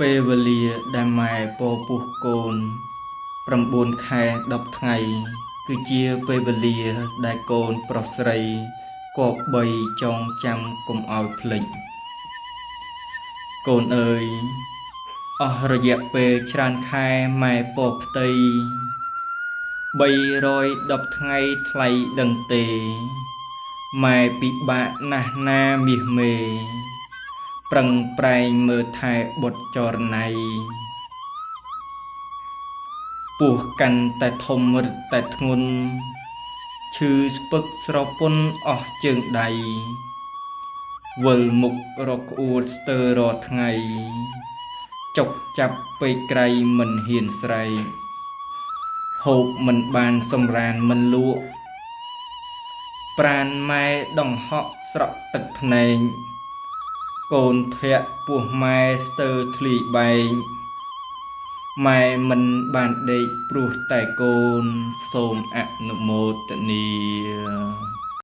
ពេលវេលាដែលម៉ែពពុះកូន9 ខែ 10 ថ្ងៃគឺជាពេលវេលាដែលកូនប្រុសស្រីគប្បីចងចាំកុំឲ្យភ្លេចកូនអើយអស់រយៈពេលច្រើនខែម៉ែពផ្ទៃ310 ថ្ងៃថ្លៃដឹងទេម៉ែពិបាកណាស់ណាមាសមេប្រឹងប្រែងមើលថែបុត្រចរណៃពោះកាន់តែធំរឹតតែធ្ងន់ឈឺស្ពឹកស្រពន់អស់ជើងដៃវិលមុខរកក្អួតស្ទើររាល់ថ្ងៃចុកចាប់ពេកក្រៃមិនហ៊ានស្រែកហូបមិនបានសម្រានមិនលក់ប្រាណម៉ែដង្ហក់ស្រក់ទឹកភ្នែកកូនធាក់ពោះម៉ែស្ទើរធ្លាយបែកម៉ែមិនបានដេកព្រោះតែកូនសូមអនុមោទនា